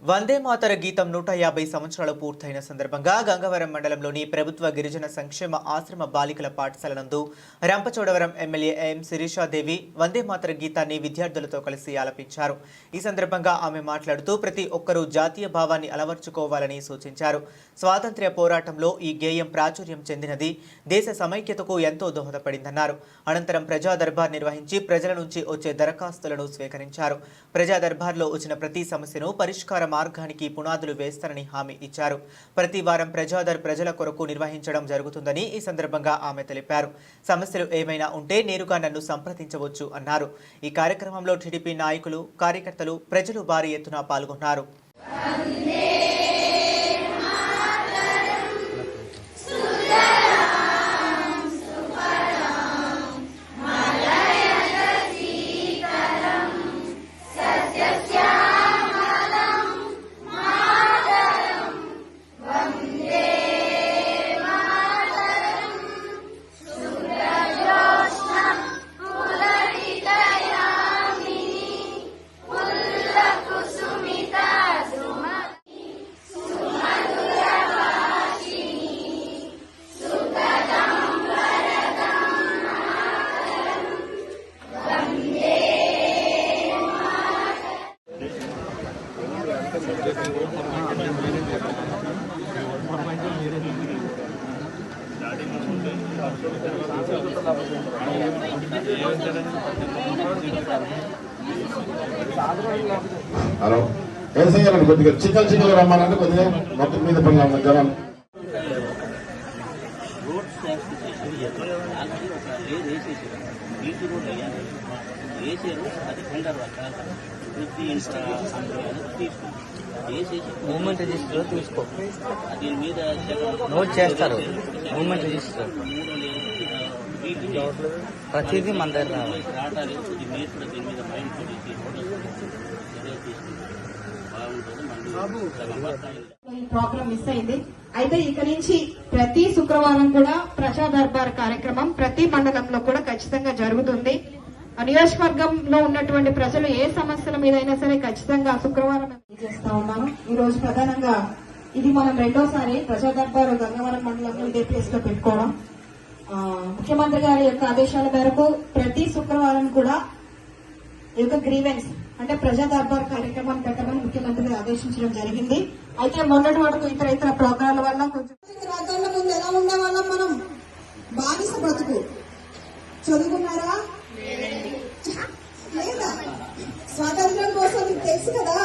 వందే మాతర గీతం 150 సంవత్సరాలు పూర్తయిన సందర్భంగా గంగవరం మండలంలోని ప్రభుత్వ గిరిజన సంక్షేమ ఆశ్రమ బాలికల పాఠశాల నందు రంపచోడవరం ఎమ్మెల్యే ఎం శిరీషాదేవి వందే మాతర గీతాన్ని విద్యార్థులతో కలిసి ఆలపించారు. ఈ సందర్భంగా ఆమె మాట్లాడుతూ ప్రతి ఒక్కరూ జాతీయ భావాన్ని అలవర్చుకోవాలని సూచించారు. స్వాతంత్ర్య పోరాటంలో ఈ గేయం ప్రాచుర్యం చెందినది దేశ సమైక్యతకు ఎంతో దోహదపడిందన్నారు. అనంతరం ప్రజా దర్బార్ నిర్వహించి ప్రజల నుంచి వచ్చే దరఖాస్తులను స్వీకరించారు. ప్రజా దర్బార్లో వచ్చిన ప్రతి సమస్యను పరిష్కారం మార్గానికి పునాదులు వేస్తారని హామీ ఇచ్చారు. ప్రతి వారం ప్రజాదర్ ప్రజల కొరకు నిర్వహించడం జరుగుతుందని ఈ సందర్భంగా ఆమె తెలిపారు. సమస్యలు ఏమైనా ఉంటే నేరుగా నన్ను సంప్రదించవచ్చు అన్నారు. ఈ కార్యక్రమంలో టీడీపీ నాయకులు, కార్యకర్తలు, ప్రజలు భారీ ఎత్తున పాల్గొన్నారు. హలో ఏం చేయాలండి? కొద్దిగా చిక్కలు రమ్మాలంటే కొద్దిగా మొత్తం మీద పడినా జనం మూమెంట్ రిజిస్టర్ తీసుకో, దీని మీద నోట్ చేస్తారు. మూమెంట్ రిజిస్టర్ ప్రతిదీ మన దగ్గర రావాలి. ఈ ప్రోగ్రామ్ మిస్ అయింది. అయితే ఇక నుంచి ప్రతి శుక్రవారం కూడా ప్రజా దర్బార్ కార్యక్రమం ప్రతి మండలంలో కూడా ఖచ్చితంగా జరుగుతుంది. నియోజకవర్గంలో ఉన్నటువంటి ప్రజలు ఏ సమస్యల మీదైనా సరే ఖచ్చితంగా శుక్రవారం చేస్తా ఉన్నాను. ఈ రోజు ప్రధానంగా ఇది మనం రెండోసారి ప్రజా దర్బార్ గంగవరం మండలంలో ఇదే ప్లేస్ లో పెట్టుకోవడం. ముఖ్యమంత్రి గారి యొక్క ఆదేశాల మేరకు ప్రతి శుక్రవారం కూడా ఈ యొక్క గ్రీవెన్స్ అంటే ప్రజా దర్బార్ కార్యక్రమం పెట్టమని ముఖ్యమంత్రి ఆదేశించడం జరిగింది. అయితే మొన్నటి వరకు ఇతర ప్రోగ్రాల వల్ల కొంచెం రాజ్యాంగం ముందు ఎలా ఉండేవాళ్ళం మనం? బానిస బ్రతుకు. చదువుకున్నారా? లేదా? స్వాతంత్ర్యం కోసం మీకు తెలుసు కదా.